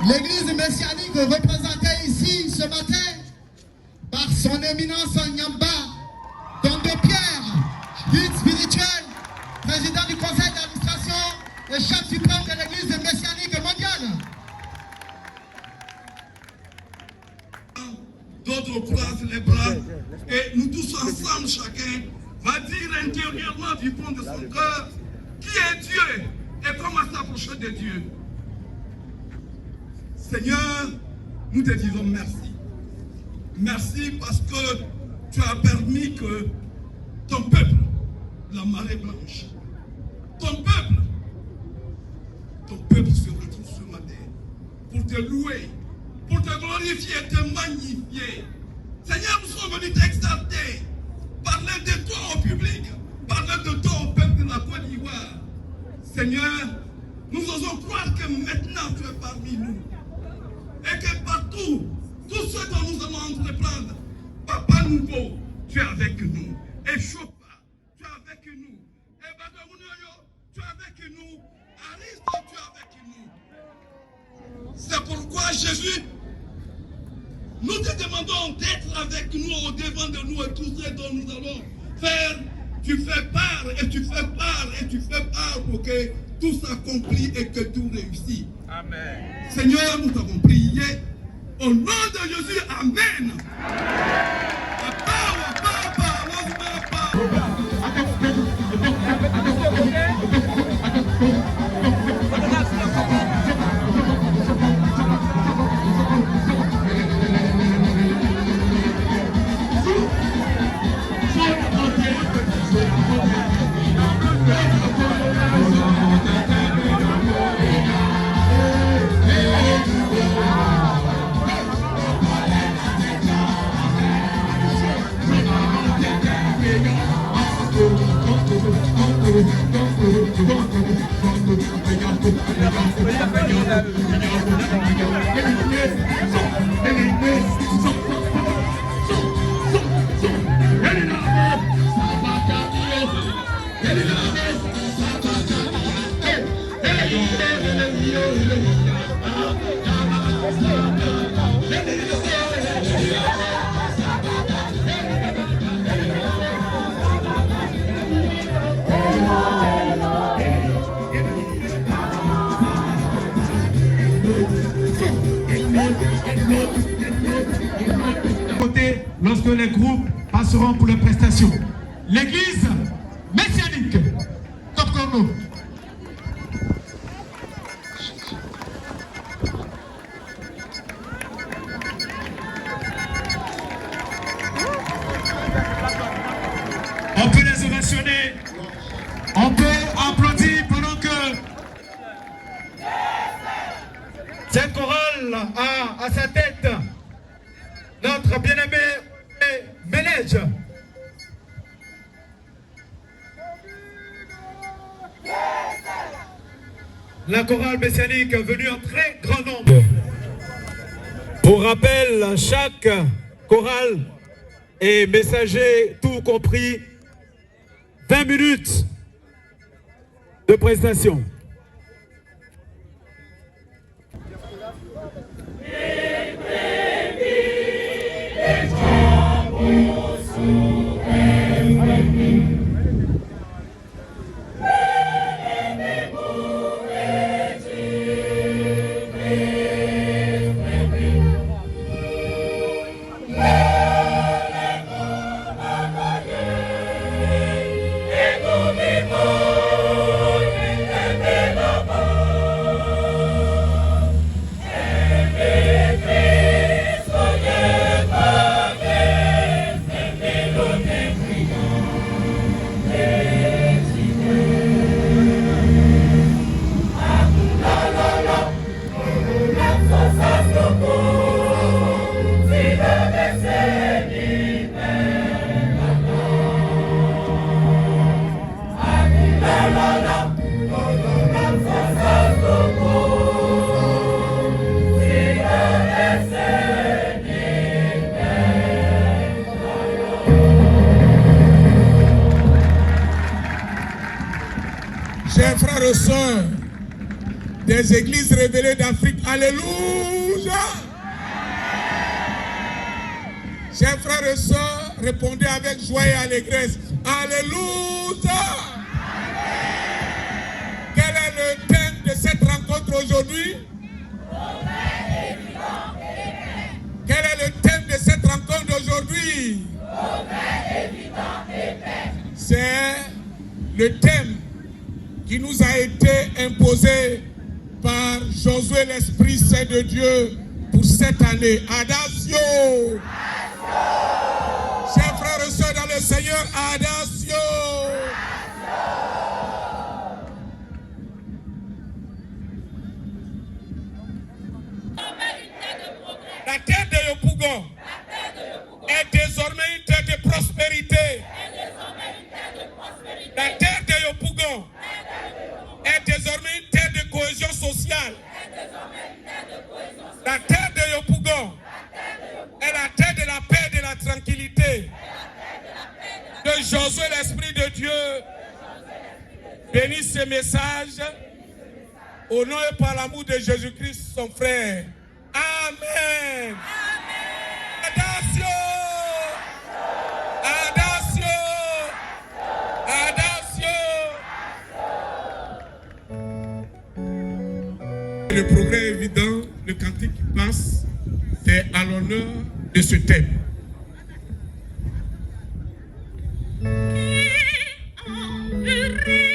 L'église messianique représentée ici ce matin par son éminence Nyamba, Don de Pierre, guide spirituel, président du conseil d'administration et chef suprême de l'église messianique mondiale. D'autres croisent les bras et nous tous ensemble, chacun va dire intérieurement du fond de son cœur qui est Dieu et comment s'approcher de Dieu. Seigneur, nous te disons merci. Merci parce que tu as permis que ton peuple, la marée blanche, ton peuple se retrouve ce matin pour te louer, pour te glorifier, te magnifier. Seigneur, nous sommes venus t'exalter, parler de toi au public, parler de toi au peuple de la Côte d'Ivoire. Seigneur, nous osons croire que maintenant tu es parmi nous. Et que partout, tout ce dont nous allons entreprendre, Papa Nouveau, tu es avec nous. Et Chopa, tu es avec nous. Et Badamunoyo, tu es avec nous. Aristo, tu es avec nous. C'est pourquoi Jésus, nous te demandons d'être avec nous, au devant de nous et tout ce dont nous allons faire. Tu fais part et tu fais part et tu fais part pour que tout s'accomplit et que tout réussit. Amen. Seigneur, nous t'avons prié. Au nom de Jésus, Amen. Lorsque les groupes passeront pour les prestations. L'église messianique, Top Congo. On peut les ovationner, on peut applaudir pendant que cette chorale a à sa tête notre bien-aimé Ménège. La chorale messianique est venue en très grand nombre. Pour rappel, chaque chorale est messager, tout compris, 20 minutes de prestation. Chers frères et sœurs des églises révélées d'Afrique, alléluia. Chers frères et sœurs, répondez avec joie et allégresse, alléluia. Quel est le thème de cette rencontre aujourd'hui? Quel est le thème de cette rencontre aujourd'hui? C'est le thème qui nous a été imposé par Josué l'Esprit Saint de Dieu pour cette année. Adagio. Chers frères et sœurs dans le Seigneur, adagio. La terre de Yopougon est désormais une terre de prospérité. La terre de Yopougon est désormais une terre de cohésion sociale. La terre de Yopougon est la terre de la paix et de la tranquillité. Que Josué, l'Esprit de Dieu, bénisse ce message au nom et par l'amour de Jésus-Christ, son frère. Amen. Adagio. Adagio. Adagio. Le progrès est évident, le cantique qui passe est à l'honneur de ce thème. Enverrai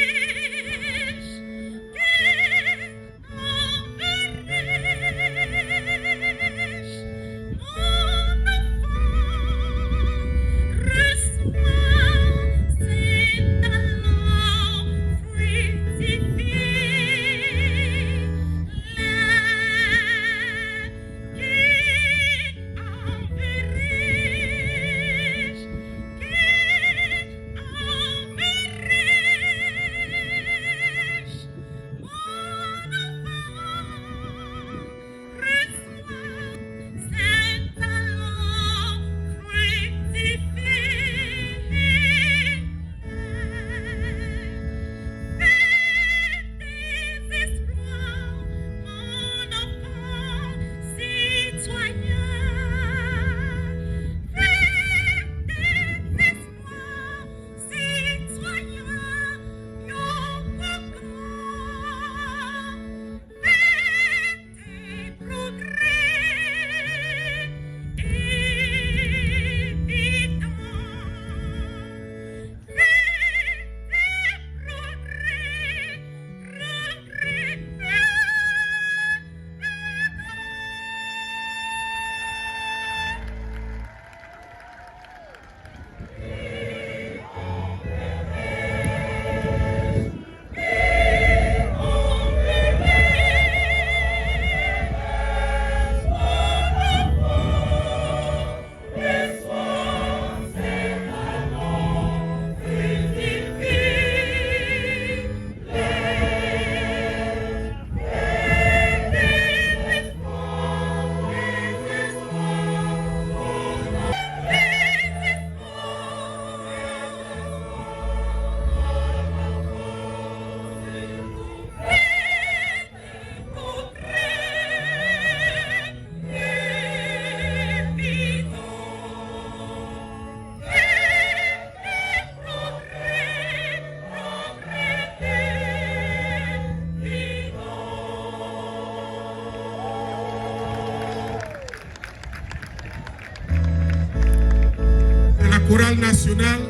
chorale nationale,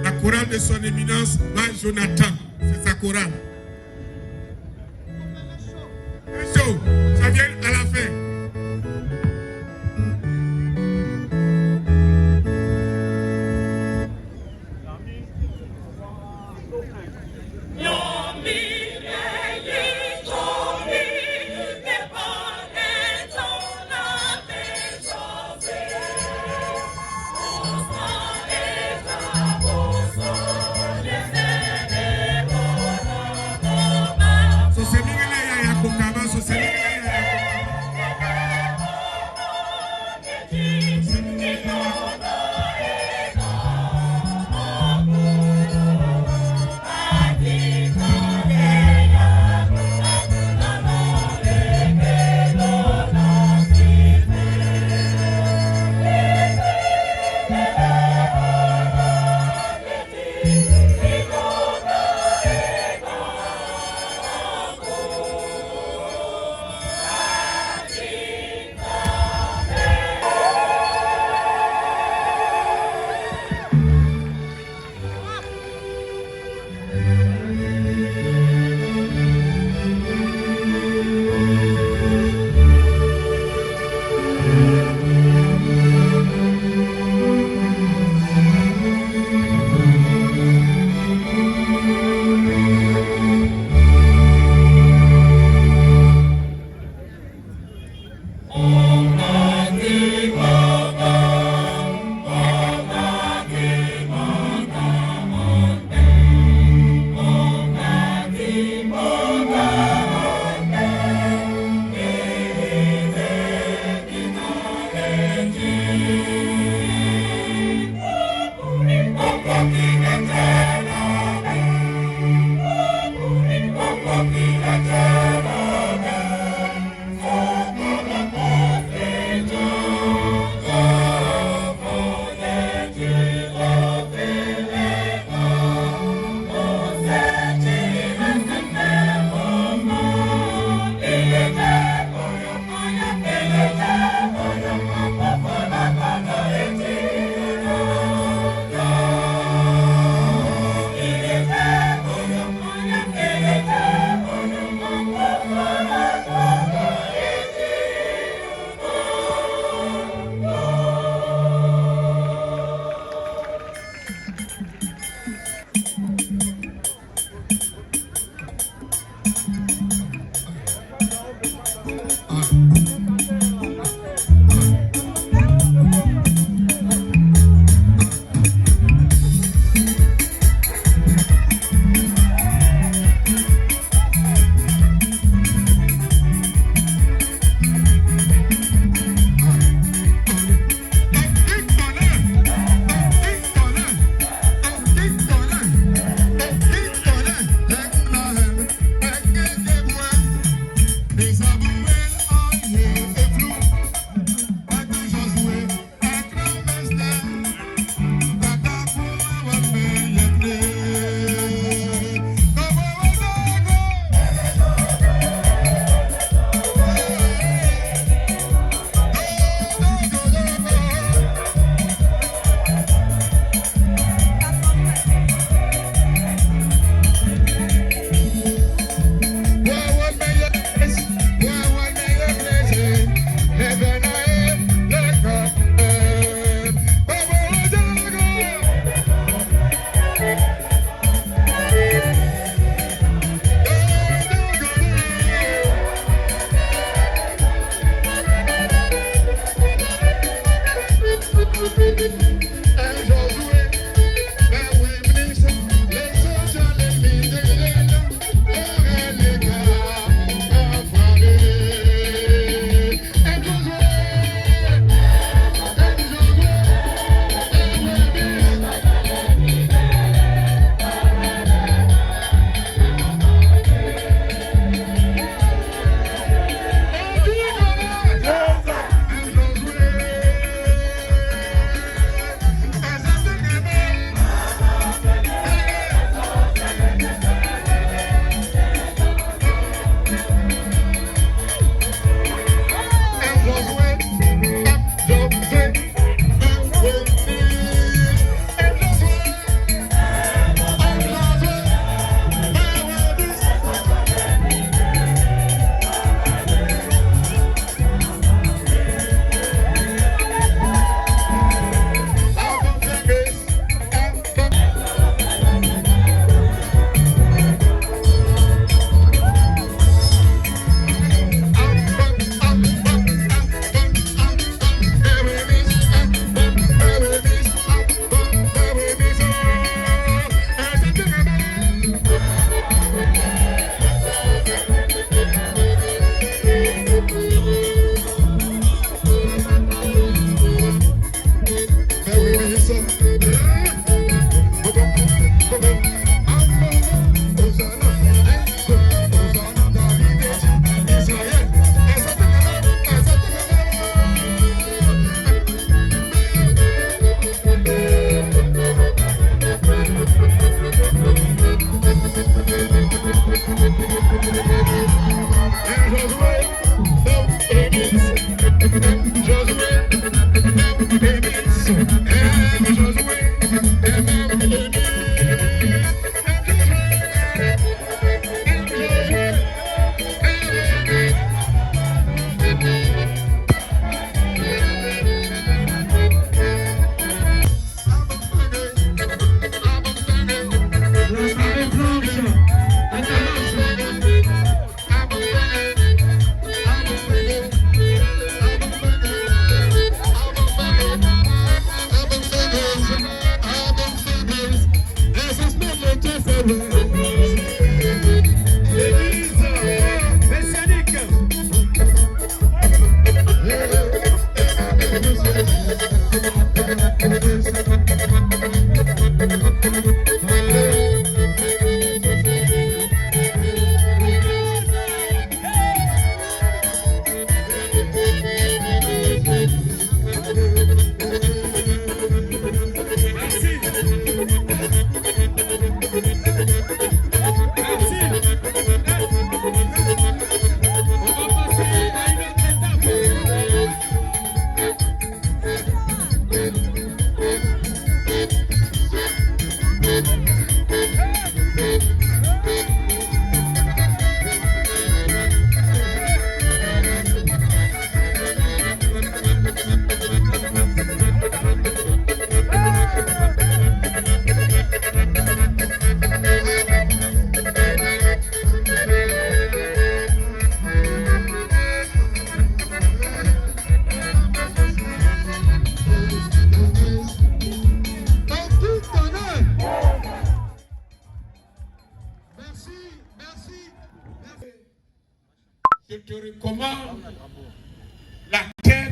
la chorale de son éminence, Jonathan, c'est sa chorale. Chaud, ça vient à la fin.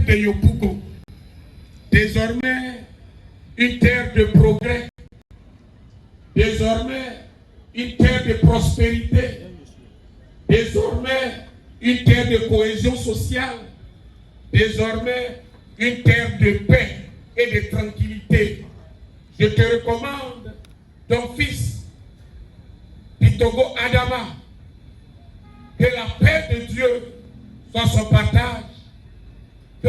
de Yopougon. Désormais, une terre de progrès. Désormais, une terre de prospérité. Désormais, une terre de cohésion sociale. Désormais, une terre de paix et de tranquillité. Je te recommande ton fils, Pitogo Adama, que la paix de Dieu soit son partage, que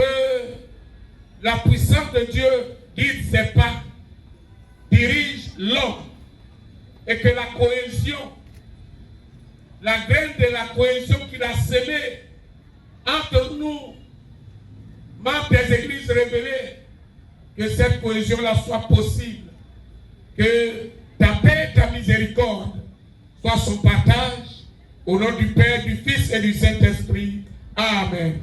la puissance de Dieu guide ses pas, dirige l'homme, et que la cohésion, la graine de la cohésion qu'il a sémée entre nous, membres des églises révélées, que cette cohésion-là soit possible, que ta paix et ta miséricorde soient son partage, au nom du Père, du Fils et du Saint-Esprit. Amen.